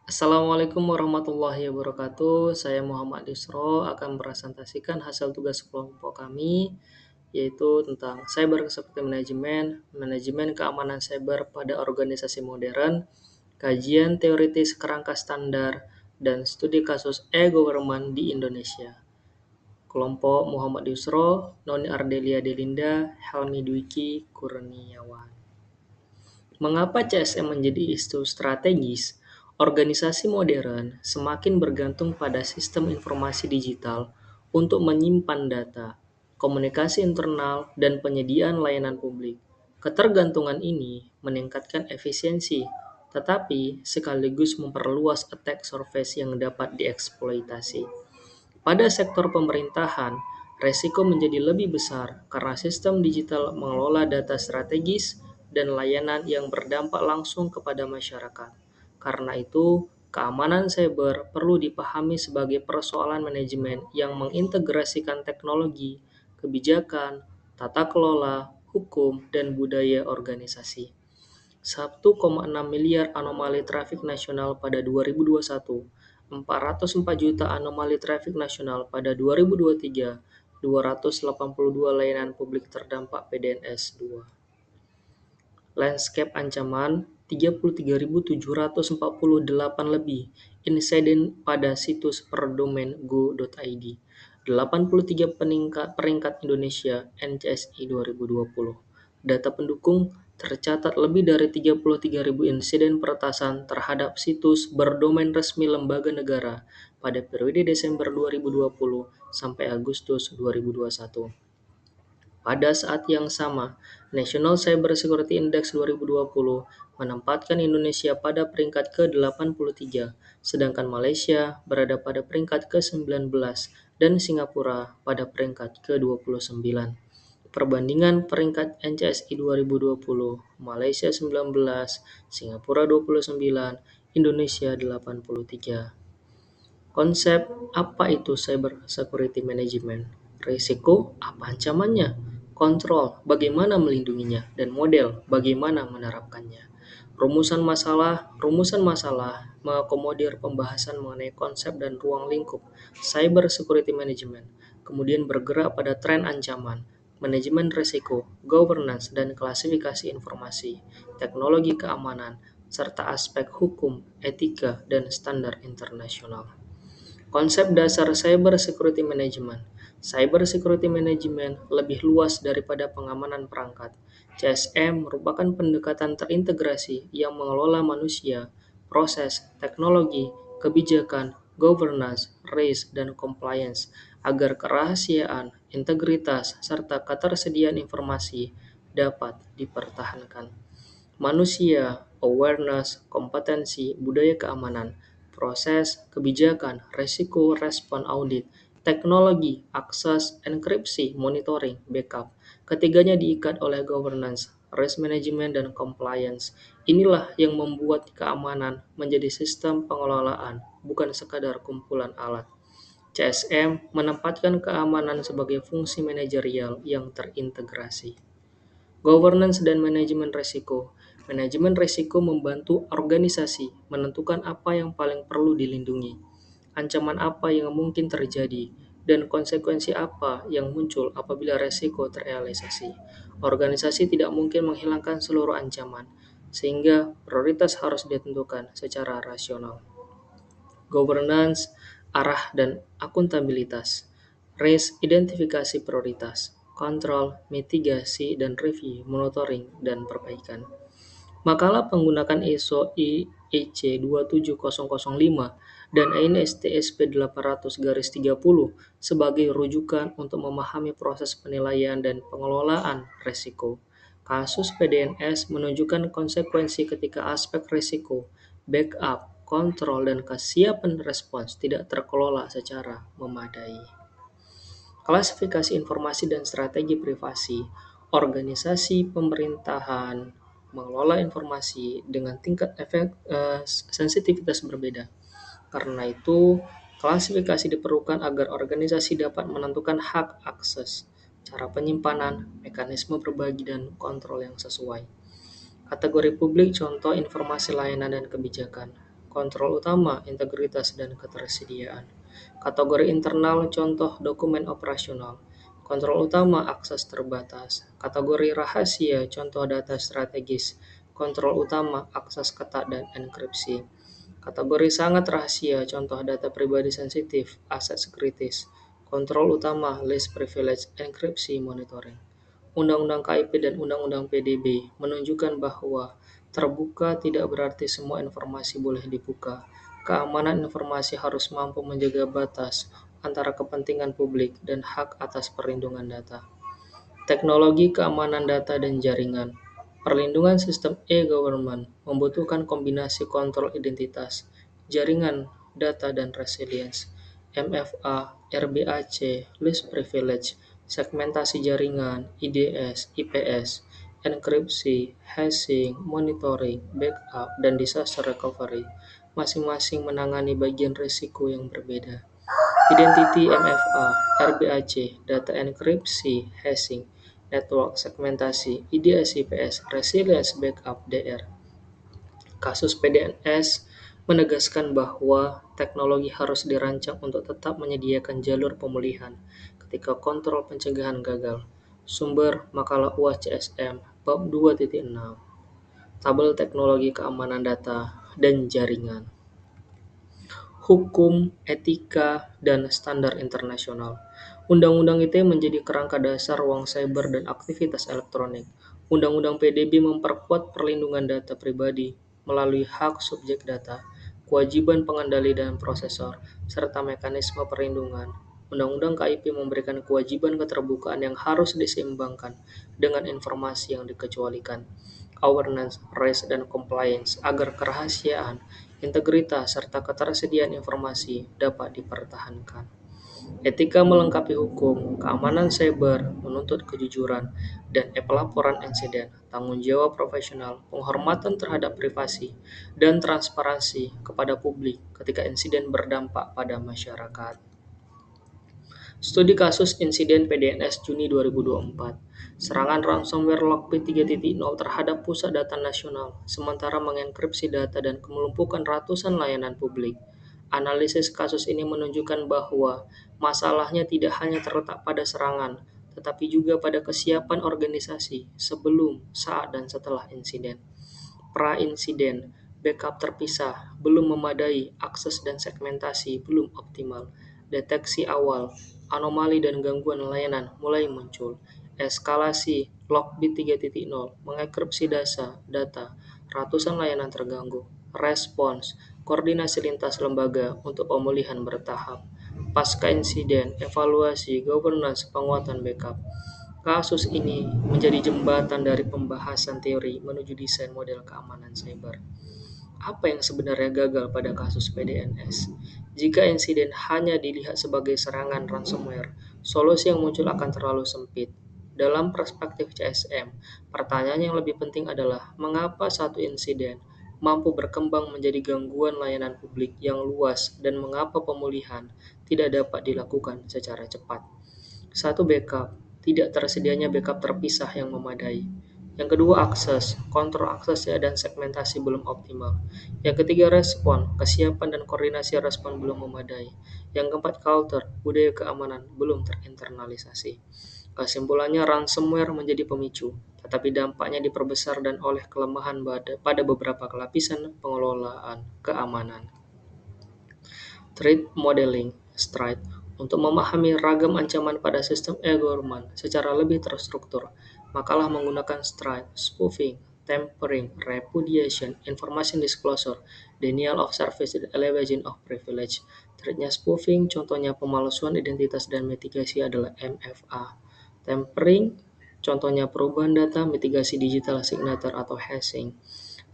Assalamualaikum warahmatullahi wabarakatuh. Saya Muhammad Yusro akan presentasikan hasil tugas kelompok kami, yaitu tentang Cyber Security Management, manajemen keamanan cyber pada organisasi modern, kajian teoritis kerangka standar, dan studi kasus e-government di Indonesia. Kelompok Muhammad Yusro, Noni Ardelia Delinda, Helmi Dwiki Kurniawan. Mengapa CSM menjadi isu strategis? Organisasi modern semakin bergantung pada sistem informasi digital untuk menyimpan data, komunikasi internal, dan penyediaan layanan publik. Ketergantungan ini meningkatkan efisiensi, tetapi sekaligus memperluas attack surface yang dapat dieksploitasi. Pada sektor pemerintahan, resiko menjadi lebih besar karena sistem digital mengelola data strategis dan layanan yang berdampak langsung kepada masyarakat. Karena itu, keamanan cyber perlu dipahami sebagai persoalan manajemen yang mengintegrasikan teknologi, kebijakan, tata kelola, hukum, dan budaya organisasi. 1,6 miliar anomali trafik nasional pada 2021, 404 juta anomali trafik nasional pada 2023, 282 layanan publik terdampak PDNS 2. Landscape ancaman 33.748 lebih insiden pada situs per domain go.id. 83 peringkat Indonesia NCSI 2020. Data pendukung tercatat lebih dari 33.000 insiden peretasan terhadap situs berdomain resmi lembaga negara pada periode Desember 2020 sampai Agustus 2021. Pada saat yang sama, National Cyber Security Index 2020 menempatkan Indonesia pada peringkat ke-83, sedangkan Malaysia berada pada peringkat ke-19 dan Singapura pada peringkat ke-29. Perbandingan peringkat NCSI 2020, Malaysia 19, Singapura 29, Indonesia 83. Konsep apa itu Cyber Security Management? Risiko, apa ancamannya? Kontrol, bagaimana melindunginya? Dan model, bagaimana menerapkannya? Rumusan masalah mengakomodir pembahasan mengenai konsep dan ruang lingkup Cyber Security Management, kemudian bergerak pada tren ancaman, manajemen risiko, governance dan klasifikasi informasi, teknologi keamanan, serta aspek hukum, etika, dan standar internasional. Konsep dasar Cyber Security Management. Cyber Security Management lebih luas daripada pengamanan perangkat. CSM merupakan pendekatan terintegrasi yang mengelola manusia, proses, teknologi, kebijakan, governance, risk, dan compliance agar kerahasiaan, integritas, serta ketersediaan informasi dapat dipertahankan. Manusia, awareness, kompetensi, budaya keamanan, proses, kebijakan, resiko, respon audit, teknologi, akses, enkripsi, monitoring, backup. Ketiganya diikat oleh governance, risk management, dan compliance. Inilah yang membuat keamanan menjadi sistem pengelolaan, bukan sekadar kumpulan alat. CSM menempatkan keamanan sebagai fungsi manajerial yang terintegrasi. Governance dan manajemen risiko. Manajemen risiko membantu organisasi menentukan apa yang paling perlu dilindungi, ancaman apa yang mungkin terjadi, dan konsekuensi apa yang muncul apabila risiko terrealisasi. Organisasi tidak mungkin menghilangkan seluruh ancaman, sehingga prioritas harus ditentukan secara rasional. Governance, arah dan akuntabilitas, risk, identifikasi prioritas, kontrol, mitigasi dan review, monitoring, dan perbaikan. Makalah penggunakan ISO IEC 27005 dan INSTSP 800-30 sebagai rujukan untuk memahami proses penilaian dan pengelolaan risiko. Kasus PDNS menunjukkan konsekuensi ketika aspek risiko, backup, kontrol, dan kesiapan respons tidak terkelola secara memadai. Klasifikasi informasi dan strategi privasi. Organisasi pemerintahan mengelola informasi dengan tingkat sensitivitas berbeda. Karena itu, klasifikasi diperlukan agar organisasi dapat menentukan hak akses, cara penyimpanan, mekanisme berbagi, dan kontrol yang sesuai. Kategori publik contoh informasi layanan dan kebijakan. kontrol utama, integritas, dan ketersediaan. Kategori internal contoh dokumen operasional. Kontrol utama akses terbatas. Kategori rahasia contoh data strategis. Kontrol utama akses ketat dan enkripsi. Kategori sangat rahasia contoh data pribadi sensitif, aset kritis. Kontrol utama least privilege, enkripsi, monitoring. Undang-Undang KIP dan Undang-Undang PDB menunjukkan bahwa terbuka tidak berarti semua informasi boleh dibuka. Keamanan informasi harus mampu menjaga batas antara kepentingan publik dan hak atas perlindungan data. Teknologi keamanan data dan jaringan. Perlindungan sistem e-government membutuhkan kombinasi kontrol identitas, jaringan data dan resilience, MFA, RBAC, least privilege, segmentasi jaringan, IDS, IPS, enkripsi, hashing, monitoring, backup, dan disaster recovery, masing-masing menangani bagian risiko yang berbeda. Identity MFA, RBAC, data enkripsi, hashing, network segmentasi, IDS IPS, resilience backup DR. Kasus PDNS menegaskan bahwa teknologi harus dirancang untuk tetap menyediakan jalur pemulihan ketika kontrol pencegahan gagal. Sumber makalah UAS CSM bab 2.6. Tabel teknologi keamanan data dan jaringan. Hukum, etika, dan standar internasional. Undang-Undang ITE menjadi kerangka dasar ruang cyber dan aktivitas elektronik. Undang-Undang PDB memperkuat perlindungan data pribadi melalui hak subjek data, kewajiban pengendali dan prosesor, serta mekanisme perlindungan. Undang-Undang KIP memberikan kewajiban keterbukaan yang harus diseimbangkan dengan informasi yang dikecualikan, awareness, risk, dan compliance agar kerahasiaan, integritas, serta ketersediaan informasi dapat dipertahankan. Etika melengkapi hukum, keamanan cyber menuntut kejujuran dan pelaporan insiden, tanggung jawab profesional, penghormatan terhadap privasi, dan transparansi kepada publik ketika insiden berdampak pada masyarakat. Studi kasus insiden PDNS Juni 2024. Serangan ransomware Lockbit 3.0 terhadap pusat data nasional, sementara mengenkripsi data dan melumpuhkan ratusan layanan publik. Analisis kasus ini menunjukkan bahwa masalahnya tidak hanya terletak pada serangan, tetapi juga pada kesiapan organisasi sebelum, saat, dan setelah insiden. Pra-insiden, backup terpisah, belum memadai, akses dan segmentasi belum optimal, deteksi awal, anomali dan gangguan layanan mulai muncul, eskalasi, Lockbit 3.0, mengenkripsi data, ratusan layanan terganggu, respons, koordinasi lintas lembaga untuk pemulihan bertahap, pasca insiden, evaluasi, governance, penguatan backup. Kasus ini menjadi jembatan dari pembahasan teori menuju desain model keamanan cyber. Apa yang sebenarnya gagal pada kasus PDNS? Jika insiden hanya dilihat sebagai serangan ransomware, solusi yang muncul akan terlalu sempit. Dalam perspektif CSM, pertanyaan yang lebih penting adalah mengapa satu insiden mampu berkembang menjadi gangguan layanan publik yang luas dan mengapa pemulihan tidak dapat dilakukan secara cepat. Satu, backup. Tidak tersedianya backup terpisah yang memadai. Yang kedua, akses. Kontrol aksesnya dan segmentasi belum optimal. Yang ketiga, respon. Kesiapan dan koordinasi respon belum memadai. Yang keempat, culture. Budaya keamanan belum terinternalisasi. Kesimpulannya, ransomware menjadi pemicu, tetapi dampaknya diperbesar dan oleh kelemahan pada beberapa lapisan pengelolaan keamanan. Threat Modeling (STRIDE) untuk memahami ragam ancaman pada sistem e-government secara lebih terstruktur. Makalah menggunakan STRIDE, spoofing, tampering, repudiation, information disclosure, denial of service, dan elevation of privilege. Threat-nya spoofing, contohnya pemalsuan identitas dan mitigasi adalah MFA. Tampering, contohnya perubahan data, mitigasi digital signature atau hashing.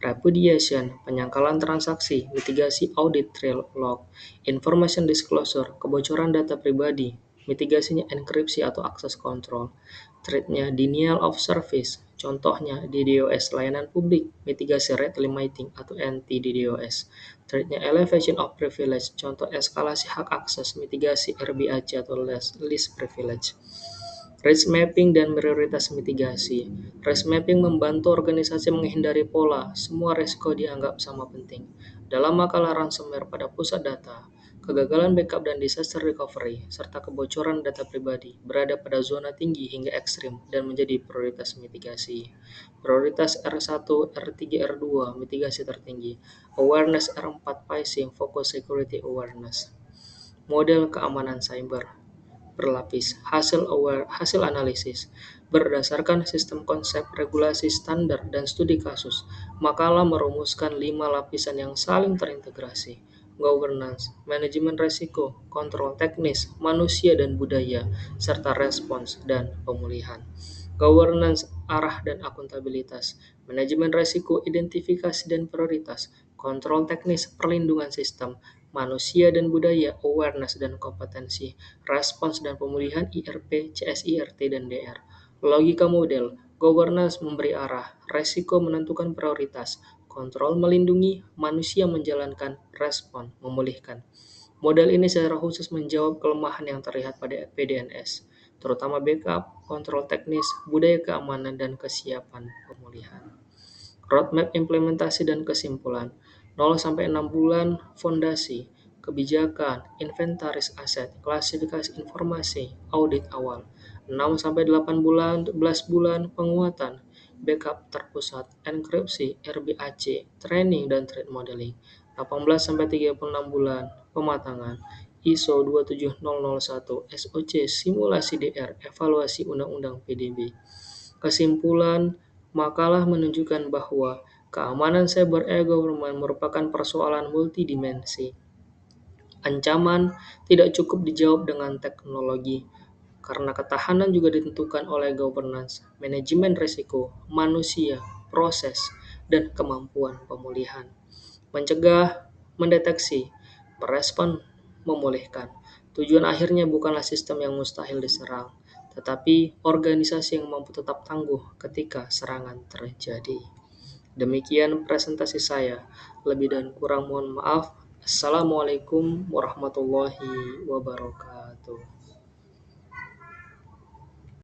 Repudiation, penyangkalan transaksi, mitigasi audit trail log, information disclosure, kebocoran data pribadi, mitigasinya enkripsi atau access control. Threat-nya denial of service, contohnya DDoS layanan publik, mitigasi red limiting atau anti-DDoS. Threat-nya elevation of privilege, contoh eskalasi hak akses, mitigasi RBAC atau least privilege. Risk mapping dan prioritas mitigasi. Risk mapping membantu organisasi menghindari pola, semua risiko dianggap sama penting. Dalam makalah ransomware pada pusat data, kegagalan backup dan disaster recovery, serta kebocoran data pribadi berada pada zona tinggi hingga ekstrim dan menjadi prioritas mitigasi. Prioritas R1, R3, R2, mitigasi tertinggi. Awareness R4, phishing, focus security awareness. Model keamanan cyber berlapis. Hasil analisis berdasarkan sistem konsep, regulasi standar, dan studi kasus. Makalah merumuskan 5 lapisan yang saling terintegrasi. Governance, manajemen risiko, kontrol teknis, manusia dan budaya, serta respons dan pemulihan. Governance, arah dan akuntabilitas, manajemen risiko, identifikasi dan prioritas, kontrol teknis, perlindungan sistem, manusia dan budaya, awareness dan kompetensi, respons dan pemulihan IRP, CSIRT, dan DR. Logika model, governance memberi arah, resiko menentukan prioritas, kontrol melindungi, manusia menjalankan, respon memulihkan. Model ini secara khusus menjawab kelemahan yang terlihat pada PDNS, terutama backup, kontrol teknis, budaya keamanan, dan kesiapan pemulihan. Roadmap implementasi dan kesimpulan. 0-6 bulan fondasi, kebijakan, inventaris aset, klasifikasi informasi, audit awal. 6-8 bulan, 11 bulan penguatan, backup terpusat, enkripsi, RBAC, training dan threat modeling. 18-36 bulan pematangan, ISO 27001, SOC, simulasi DR, evaluasi undang-undang PDB. Kesimpulan, makalah menunjukkan bahwa keamanan cyber e-government merupakan persoalan multidimensi. Ancaman tidak cukup dijawab dengan teknologi, karena ketahanan juga ditentukan oleh governance, manajemen risiko, manusia, proses, dan kemampuan pemulihan. Mencegah, mendeteksi, merespon, memulihkan. Tujuan akhirnya bukanlah sistem yang mustahil diserang, tetapi organisasi yang mampu tetap tangguh ketika serangan terjadi. Demikian presentasi saya. Lebih dan kurang mohon maaf. Assalamualaikum warahmatullahi wabarakatuh.